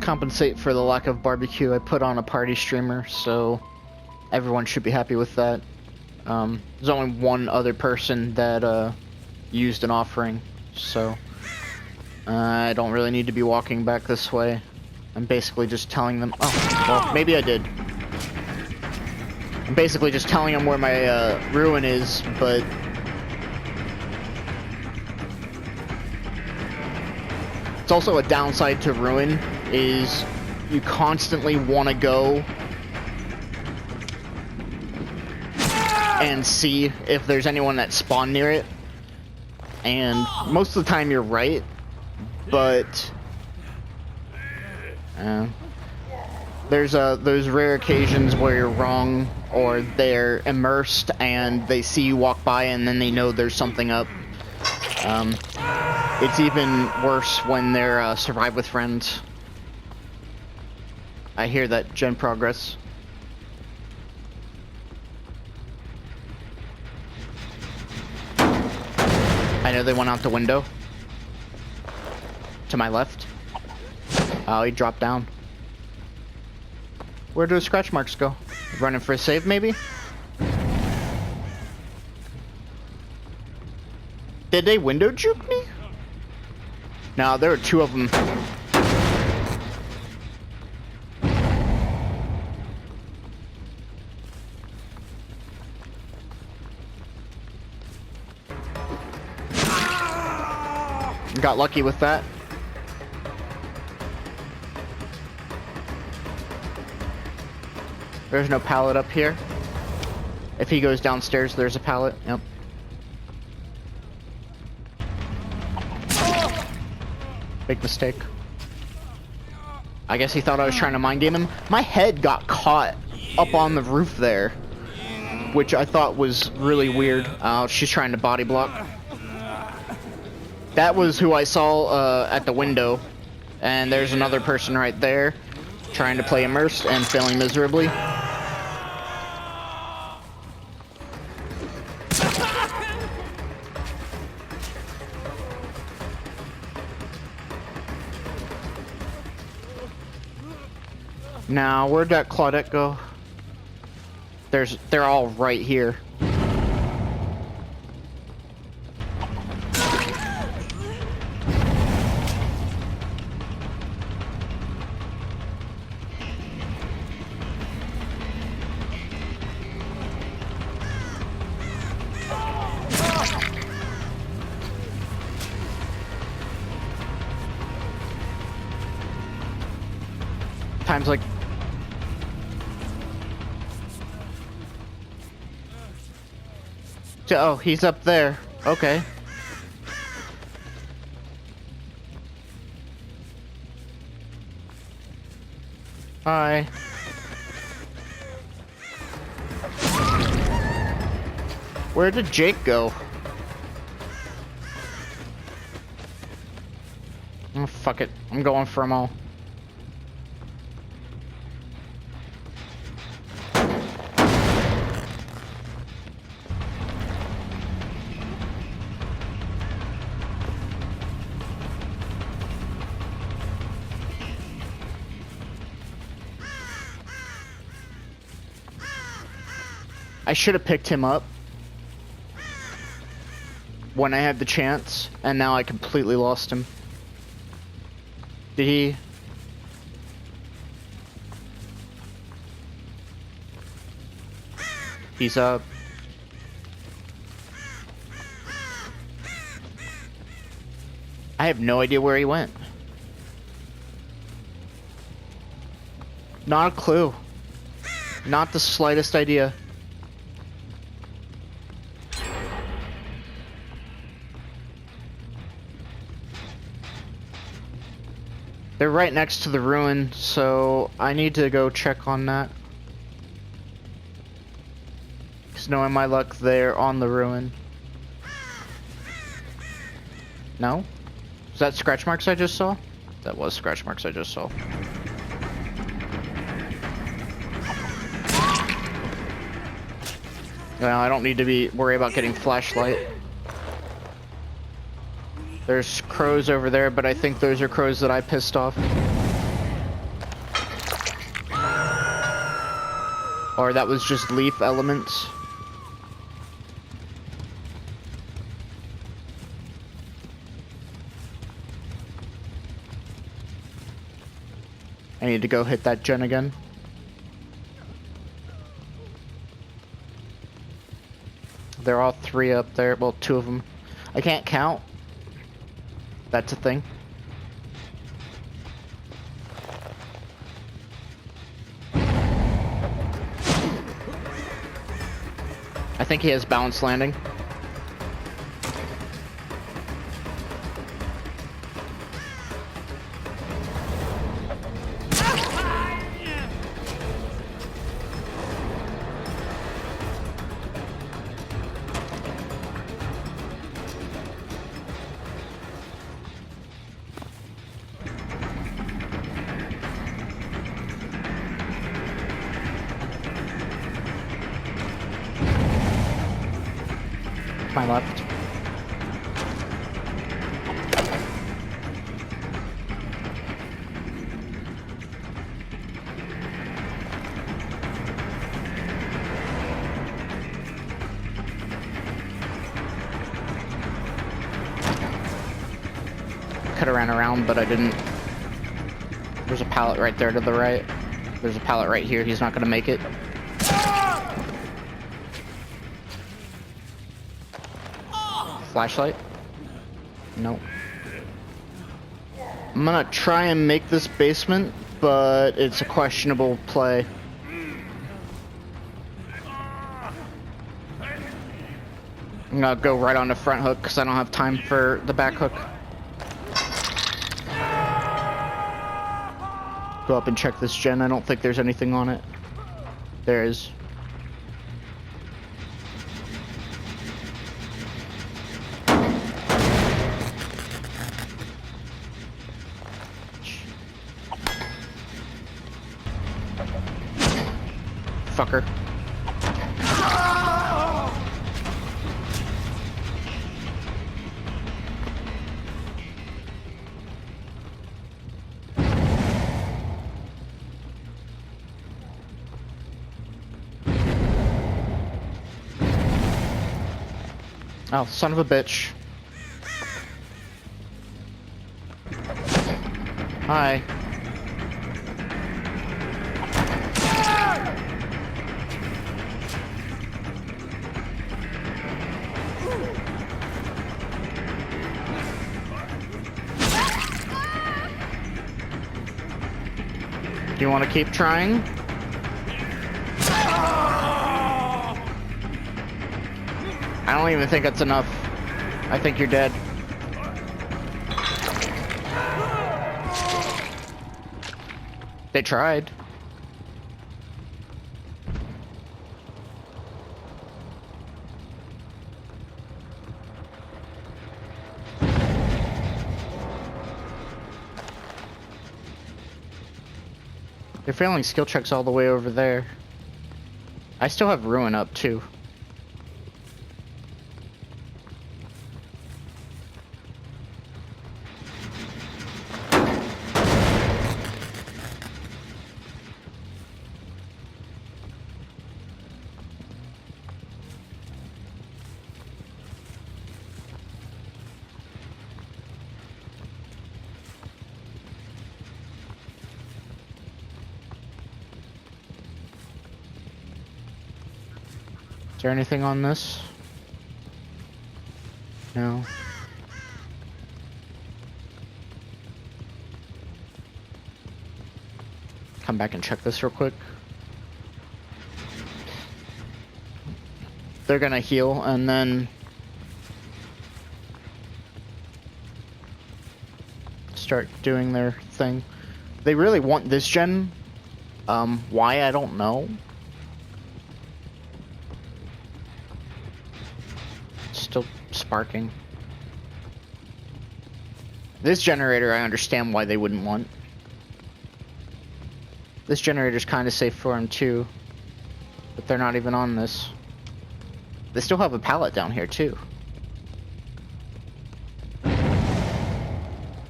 compensate for the lack of barbecue, I put on a party streamer, so everyone should be happy with that. There's only one other person that used an offering, so I don't really need to be walking back this way. I'm basically just telling them. Oh, well, maybe I did. I'm basically just telling them where my ruin is, but it's also a downside to ruin is you constantly want to go and see if there's anyone that spawned near it, and most of the time you're right, but there's those rare occasions where you're wrong, or they're immersed and they see you walk by and then they know there's something up. It's even worse when they're survive with friends. I hear that gen progress. I know they went out the window. To my left. Oh, he dropped down. Where do the scratch marks go? Running for a save, maybe? Did they window juke me? No, there were two of them. Got lucky with that. There's no pallet up here. If he goes downstairs, there's a pallet. Yep. Big mistake. I guess he thought I was trying to mind game him. My head got caught up on the roof there, which I thought was really weird. She's trying to body block. That was who I saw at the window. And there's another person right there trying to play immersed and failing miserably. Now, where'd that Claudette go? They're all right here. Times like oh, he's up there. Okay. Hi. Where did Jake go? Oh, fuck it. I'm going for them all. I should have picked him up when I had the chance, and now I completely lost him. Did he? He's up. I have no idea where he went. Not a clue. Not the slightest idea. They're right next to the ruin, so I need to go check on that. Because knowing my luck, they're on the ruin. No? Was that scratch marks I just saw? That was scratch marks I just saw. Well, I don't need to worry about getting flashlight. There's crows over there, but I think those are crows that I pissed off. Or that was just leaf elements. I need to go hit that gen again. They're all three up there. Well, two of them. I can't count. That's a thing. I think he has balanced landing. My left. Could have ran around, but I didn't. There's a pallet right there to the right. There's a pallet right here. He's not going to make it. Flashlight? Nope. I'm gonna try and make this basement, but it's a questionable play. I'm gonna go right on the front hook because I don't have time for the back hook. Go up and check this gen. I don't think there's anything on it. There is. Fucker. Oh, son of a bitch. Hi. Do you want to keep trying? I don't even think that's enough. I think you're dead. They tried. They're failing skill checks all the way over there. I still have Ruin up too. Is there anything on this? No. Come back and check this real quick. They're gonna heal and then start doing their thing. They really want this gen. Why, I don't know. Still sparking. This generator, I understand why they wouldn't want. This generator's kind of safe for them too, but they're not even on this. They still have a pallet down here too.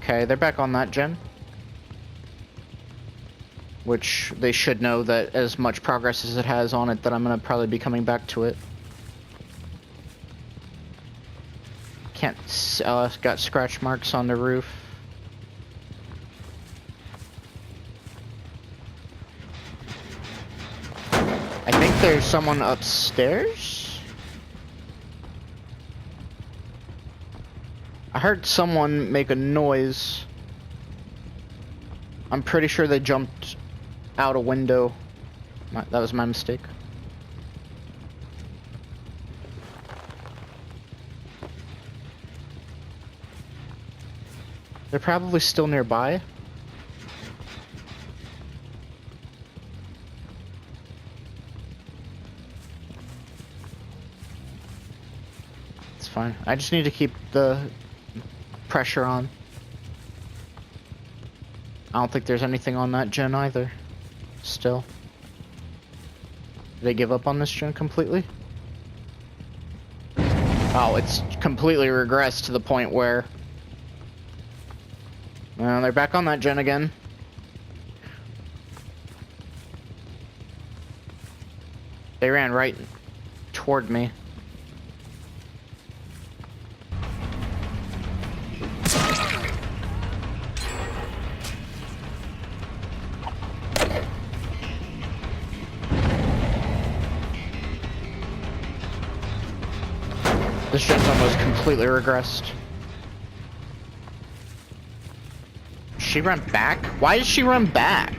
Okay, they're back on that gen. which they should know that as much progress as it has on it, that I'm gonna probably be coming back to it. Can't, got scratch marks on the roof. I think there's someone upstairs? I heard someone make a noise. I'm pretty sure they jumped out a window. That was my mistake. They're probably still nearby. It's fine. I just need to keep the pressure on. I don't think there's anything on that gen either. Still. Did they give up on this gen completely? Oh, it's completely regressed to the point where... Well, they're back on that gen again. They ran right toward me. This gen's almost completely regressed. She run back? Why did she run back?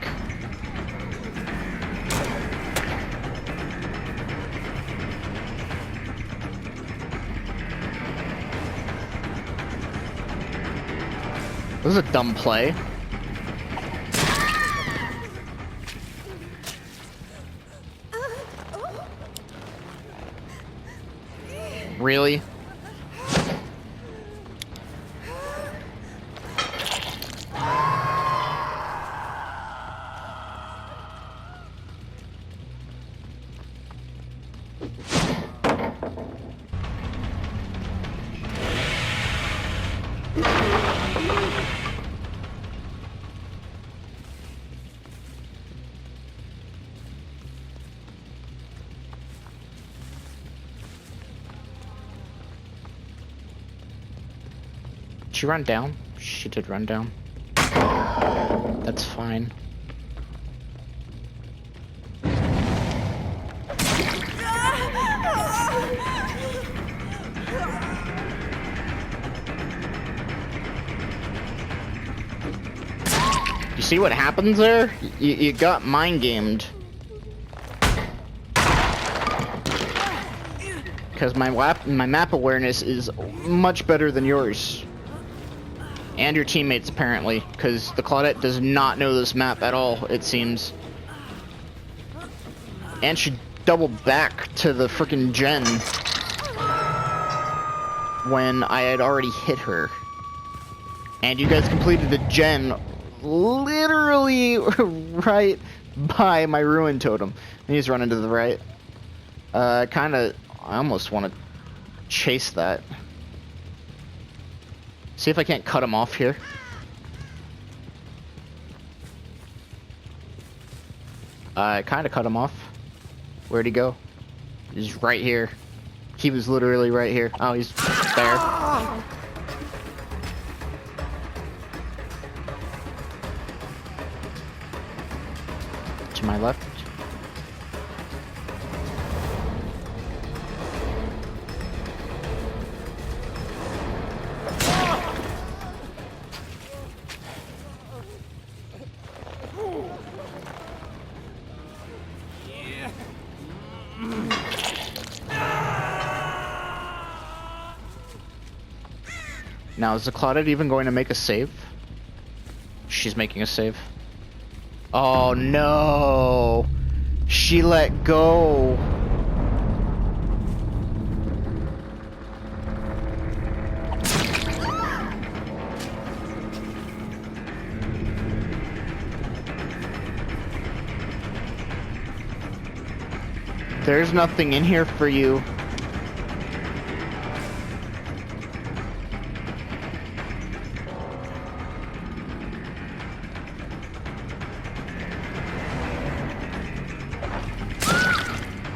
This is a dumb play. Really? She run down? She did run down. That's fine. You see what happens there? You got mind gamed. Because my map awareness is much better than yours. And your teammates, apparently, because the Claudette does not know this map at all, it seems. And she doubled back to the frickin' gen when I had already hit her. And you guys completed the gen literally right by my ruin totem. And he's running to the right. I almost want to chase that. See if I can't cut him off here. I kind of cut him off. Where'd he go? He's right here. He was literally right here. Oh, he's there. To my left. Now, is the Claudette even going to make a save? She's making a save. Oh no! She let go! There's nothing in here for you.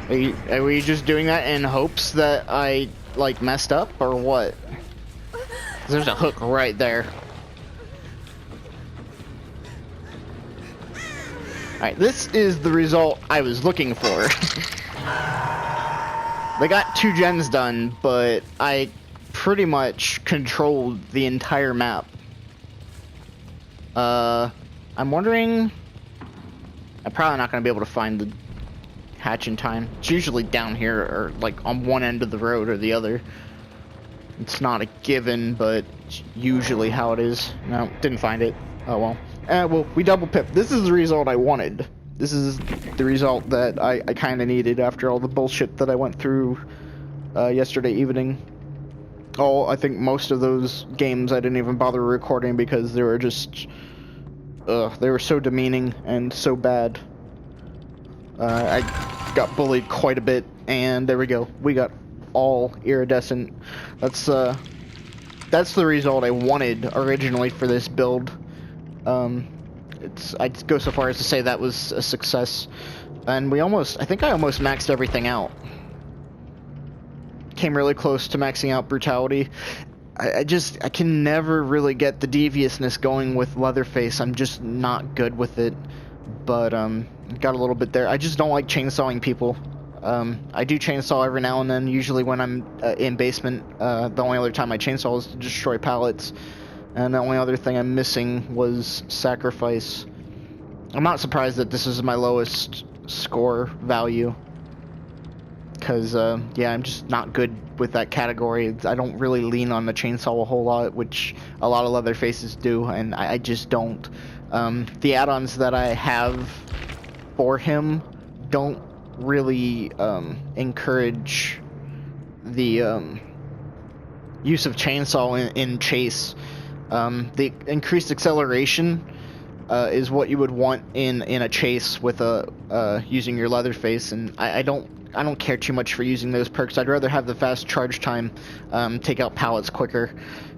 Are we just doing that in hopes that I, like, messed up, or what? 'Cause there's a hook right there. Alright, this is the result I was looking for. They got 2 gens done, but I pretty much controlled the entire map. I'm wondering... I'm probably not going to be able to find the hatch in time. It's usually down here, or like on one end of the road or the other. It's not a given, but it's usually how it is. No, didn't find it. Oh well. Well, we double pipped. This is the result I wanted. This is the result that I kind of needed after all the bullshit that I went through yesterday evening. Oh, I think most of those games I didn't even bother recording because they were just... they were so demeaning and so bad. I got bullied quite a bit, and there we go. We got all iridescent. That's the result I wanted originally for this build. I'd go so far as to say that was a success. And I think I almost maxed everything out. Came really close to maxing out brutality. I can never really get the deviousness going with Leatherface. I'm just not good with it. But, got a little bit there. I just don't like chainsawing people. I do chainsaw every now and then, usually when I'm in basement. The only other time I chainsaw is to destroy pallets. And the only other thing I'm missing was sacrifice. I'm not surprised that this is my lowest score value. Because, yeah, I'm just not good with that category. I don't really lean on the chainsaw a whole lot, which a lot of Leatherfaces do, and I just don't. The add-ons that I have for him don't really encourage the use of chainsaw in chase. The increased acceleration is what you would want in a chase with using your Leatherface, and I don't care too much for using those perks. I'd rather have the fast charge time, take out pallets quicker,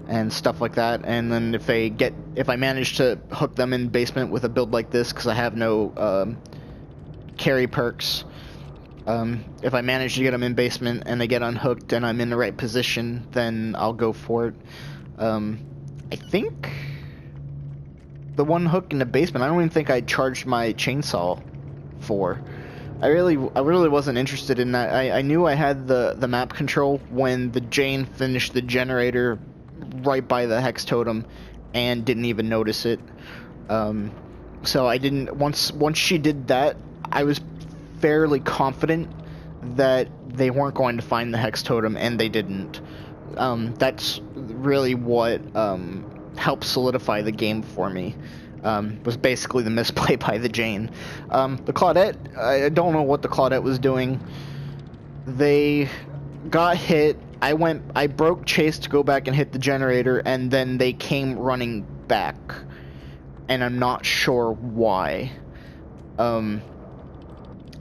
and stuff like that. And then if I manage to hook them in basement with a build like this, because I have no carry perks, if I manage to get them in basement and they get unhooked and I'm in the right position, then I'll go for it. I think the one hook in the basement, I don't even think I charged my chainsaw for. I really wasn't interested in that. I knew I had the map control when the Jane finished the generator right by the Hex Totem and didn't even notice it. So I didn't, once she did that, I was fairly confident that they weren't going to find the Hex Totem, and they didn't. That's really what helped solidify the game for me. Was basically the misplay by the Jane. The Claudette, I don't know what the Claudette was doing. They got hit. I broke chase to go back and hit the generator, and then they came running back. And I'm not sure why.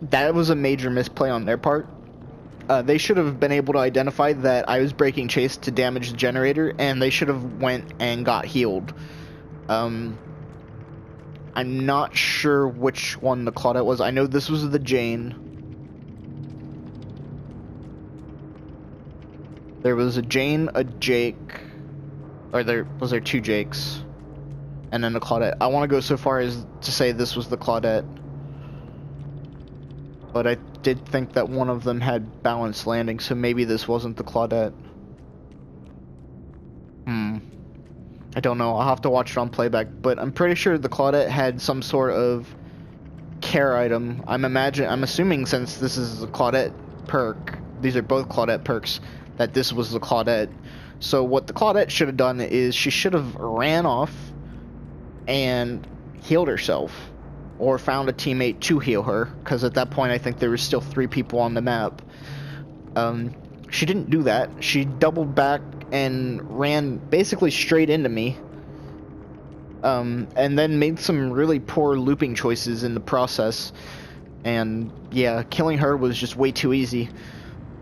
That was a major misplay on their part. They should have been able to identify that I was breaking chase to damage the generator, and they should have went and got healed. I'm not sure which one the Claudette was. I know this was the Jane. There was a Jane, a Jake, or there 2 Jakes, and then the Claudette. I want to go so far as to say this was the Claudette. But I did think that one of them had balanced landing, so maybe this wasn't the Claudette. I don't know. I'll have to watch it on playback, but I'm pretty sure the Claudette had some sort of care item. I'm assuming since this is the Claudette perk, these are both Claudette perks, that this was the Claudette. So what the Claudette should have done is she should have ran off and healed herself, or found a teammate to heal her, because at that point I think there was still 3 people on the map. She didn't do that. She doubled back and ran basically straight into me, and then made some really poor looping choices in the process, and yeah, killing her was just way too easy.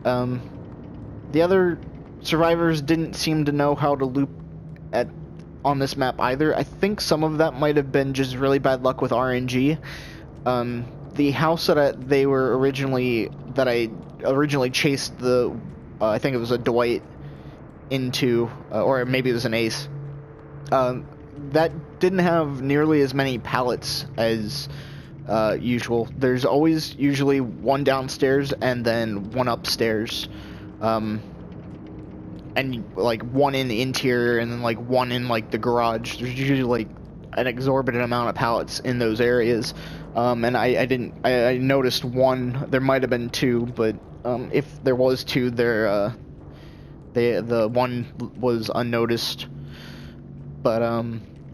The other survivors didn't seem to know how to loop on this map either. I think some of that might have been just really bad luck with RNG. the house that I originally chased the, I think it was a Dwight into, or maybe it was an Ace. That didn't have nearly as many pallets as usual. There's always usually one downstairs and then one upstairs, and like one in the interior and then like one in like the garage. There's usually like an exorbitant amount of pallets in those areas. And I noticed one. There might have been two, but if there was two, the one was unnoticed. But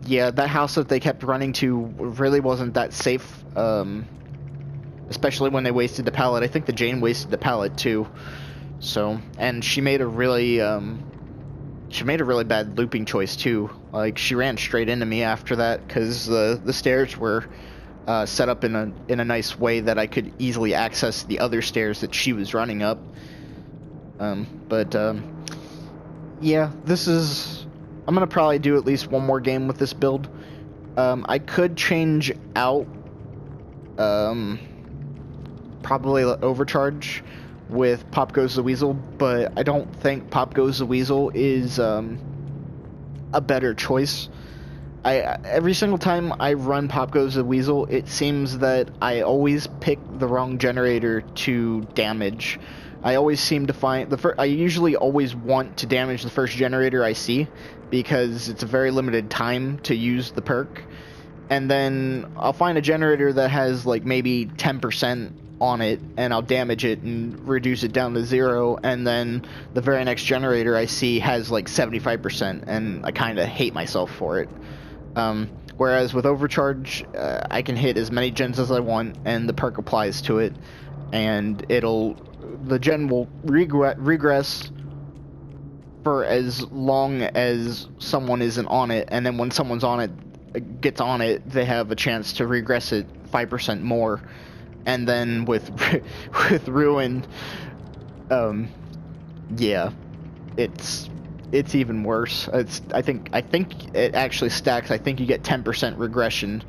yeah, that house that they kept running to really wasn't that safe. Especially when they wasted the pallet. I think the Jane wasted the pallet too. So, and she made a really bad looping choice too. Like, she ran straight into me after that because the stairs were set up in a nice way that I could easily access the other stairs that she was running up. Yeah, I'm gonna probably do at least one more game with this build. I could change out probably overcharge with Pop Goes the Weasel, but I don't think Pop Goes the Weasel is a better choice. Every single time I run Pop Goes the Weasel, it seems that I always pick the wrong generator to damage. I always seem to find I usually always want to damage the first generator I see because it's a very limited time to use the perk. And then I'll find a generator that has like maybe 10% on it, and I'll damage it and reduce it down to 0, and then the very next generator I see has like 75%, and I kind of hate myself for it. Whereas with overcharge, I can hit as many gens as I want, and the perk applies to it, and the gen will regress for as long as someone isn't on it, and then when someone's on it, gets on it, they have a chance to regress it 5% more. And then with Ruin, yeah, it's even worse. I think it actually stacks. I think you get 10% regression,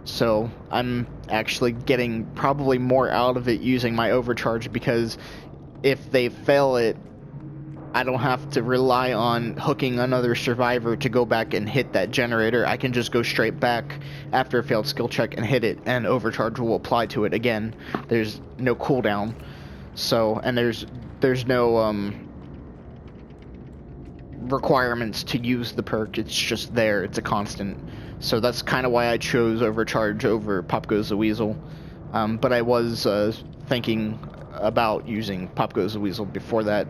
so I'm actually getting probably more out of it using my overcharge, because if they fail it, I don't have to rely on hooking another survivor to go back and hit that generator. I can just go straight back after a failed skill check and hit it, and overcharge will apply to it again. There's no cooldown, so, and there's no requirements to use the perk. It's just there. It's a constant. So that's kind of why I chose overcharge over Pop Goes the Weasel. But I was thinking about using Pop Goes the Weasel before that.